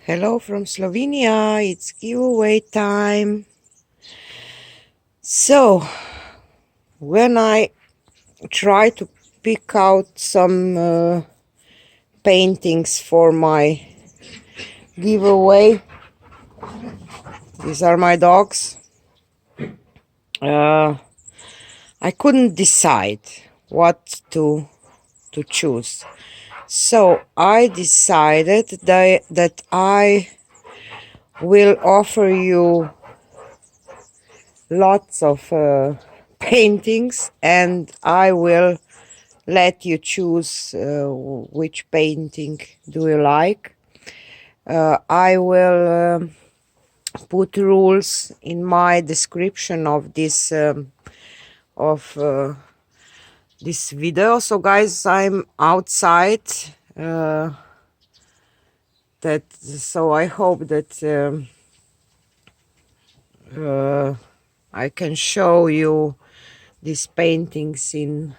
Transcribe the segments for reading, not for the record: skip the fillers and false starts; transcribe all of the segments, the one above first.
Hello from Slovenia, it's giveaway time. So, when I try to pick out some paintings for my giveaway, these are my dogs, uh, I couldn't decide what to choose. So, I decided that I will offer you lots of paintings, and I will let you choose which painting do you like. I will put rules in my description of of this video. So guys, I'm outside, uh, so I hope that I can show you these paintings in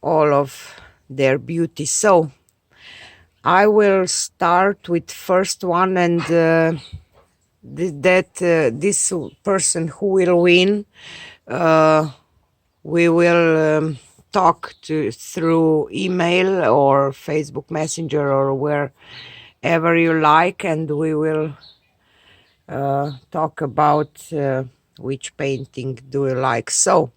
all of their beauty. So I will start with first one, and this person who will win, we will talk to through email or Facebook Messenger or wherever you like, and we will talk about which painting do you like. So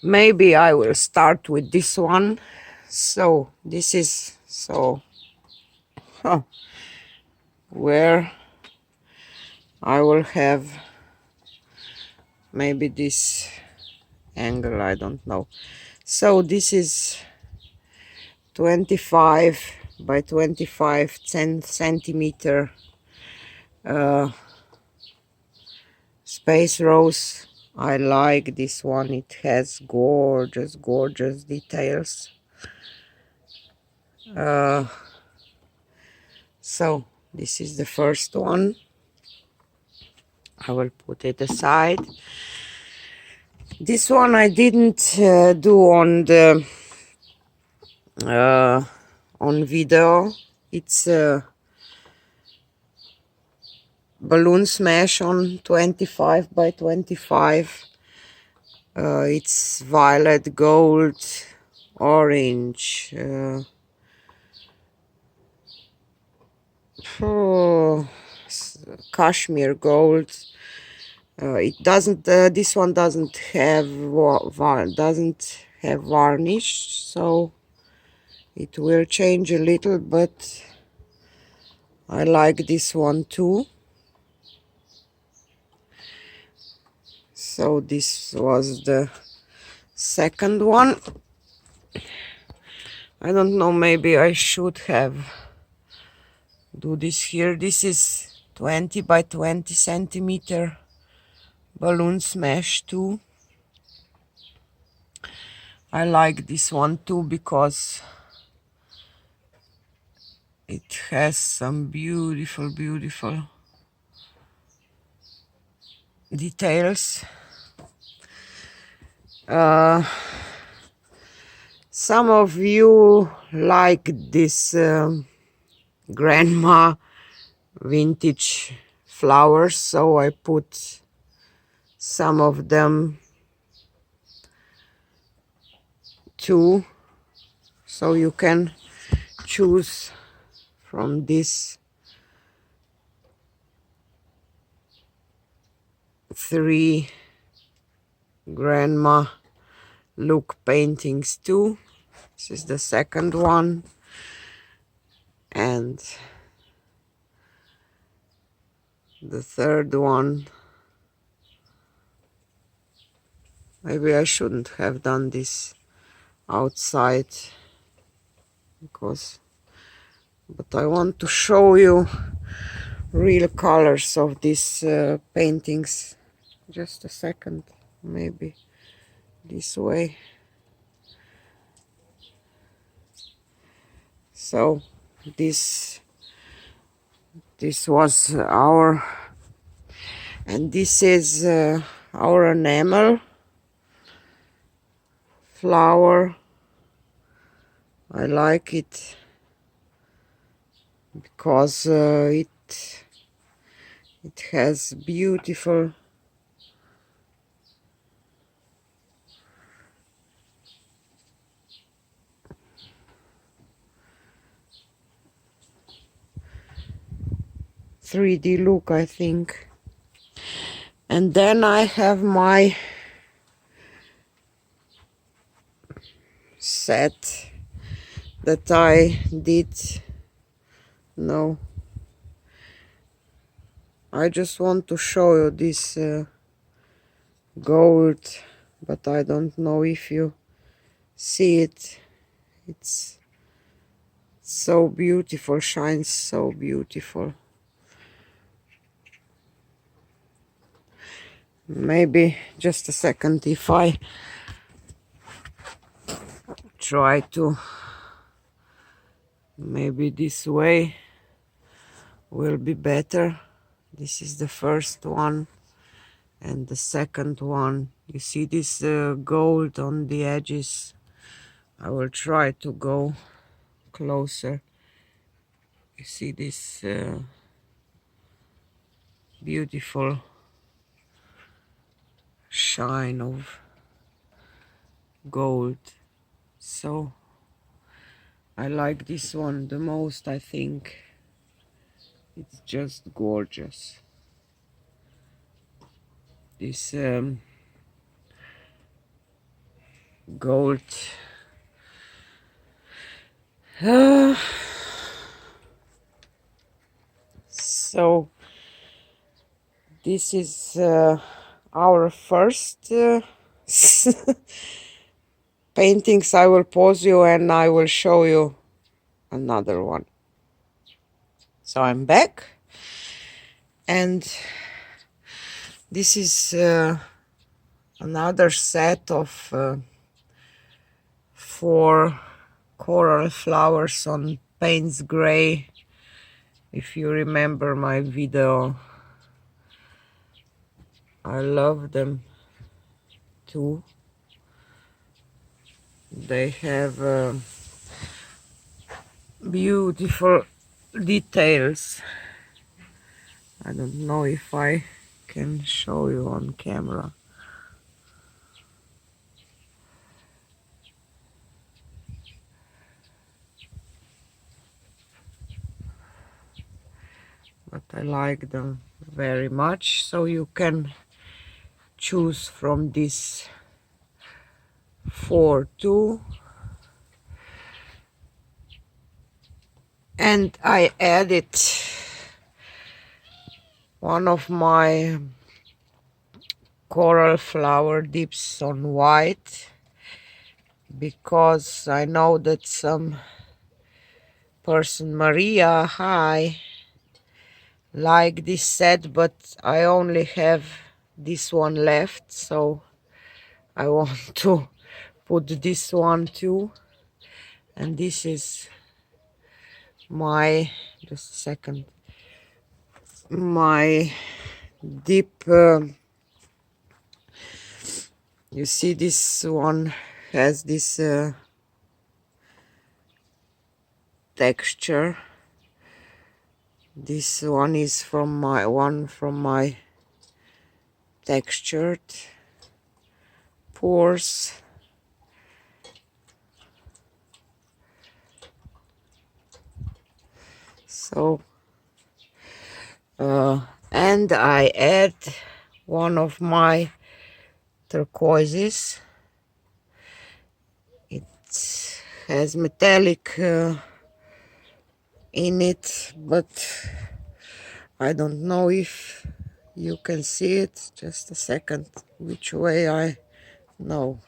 maybe I will start with this one. So this is where I will have maybe this angle, I don't know. So this is 25 by 25 10 centimeter space rose. I like this one, it has gorgeous details. So this is the first one. I will put it aside. This one I didn't do on video. It's balloon smash on 25 by 25. It's violet, gold, orange, cashmere gold. It doesn't. This one doesn't have varnish, so it will change a little. But I like this one too. So this was the second one. I don't know, maybe I should have do this here. This is 20 by 20 centimeter balloon smash too. I like this one too because it has some beautiful details. Some of you like this grandma vintage flowers, so I put some of them too, so you can choose from this 3 grandma look paintings too. This is the second one, and the third one. Maybe I shouldn't have done this outside, but I want to show you real colors of these paintings. Just a second, maybe this way. So this was our, and this is our enamel flower. I like it. because it has beautiful (3D) look, I think. And then I have my set that I did. No, I just want to show you this gold, but I don't know if you see it. It's so beautiful, shines so beautiful. Maybe just a second, if I try to, maybe this way will be better. This is the first one, and the second one, you see this gold on the edges. I will try to go closer. You see this beautiful shine of gold. So I like this one the most, I think. It's just gorgeous. This gold. So this is our first paintings. I will pause you and I will show you another one. So I'm back, and this is another set of 4 coral flowers on Payne's Gray. If you remember my video, I love them too. They have beautiful details. I don't know if I can show you on camera. But I like them very much. So you can choose from this 4 too. And I added one of my coral flower dips on white, because I know that some person, Maria, hi, like this set, but I only have this one left, so I want to put this one too. And this is my, just a second, my dip. You see, this one has this texture. This one is from my textured pores. So and I add one of my turquoises. It has metallic in it, but I don't know if you can see it. Just a second, which way I know.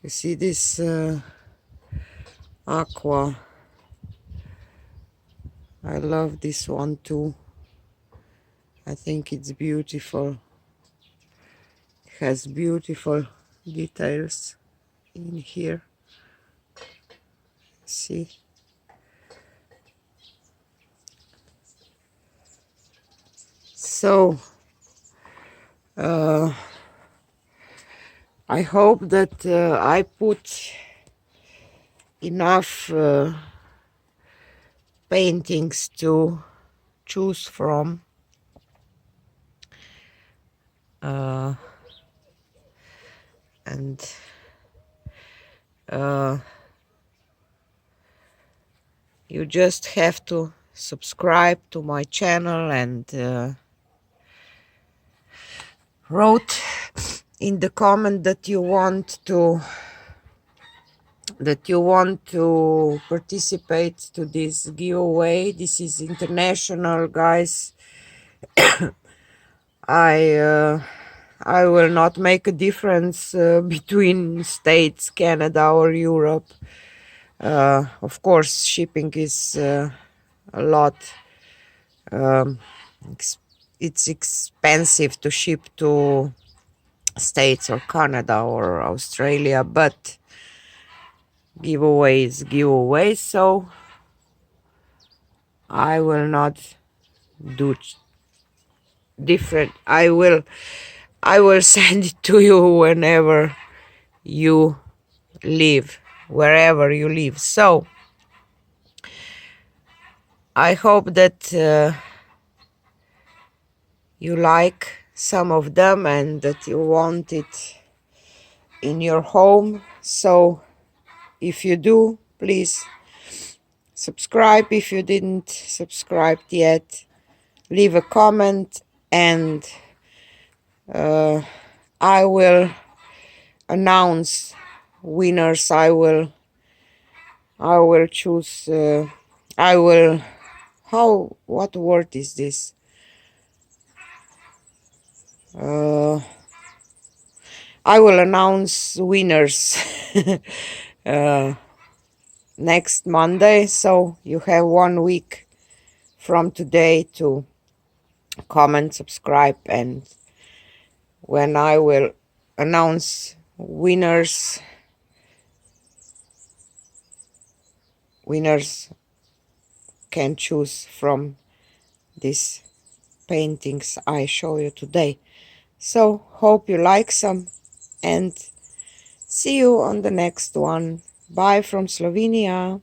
You see this aqua. I love this one too. I think it's beautiful. It has beautiful details in here. See? So I hope that I put enough paintings to choose from. And you just have to subscribe to my channel and wrote in the comment that you want to participate to this giveaway. This is international, guys. I will not make a difference between states, Canada or Europe. Of course, shipping is a lot. It's expensive to ship to States or Canada or Australia, but giveaway is giveaway, so I will not do different. I will send it to you whenever you live, wherever you live. So I hope that you like some of them and that you want it in your home. So if you do, please subscribe if you didn't subscribe yet. Leave a comment, and I will announce winners. I will choose. I will. What word is this? I will announce winners next Monday. So you have 1 week from today to comment, subscribe, and when I will announce winners can choose from these paintings I show you today. So hope you like some, and see you on the next one. Bye from Slovenia.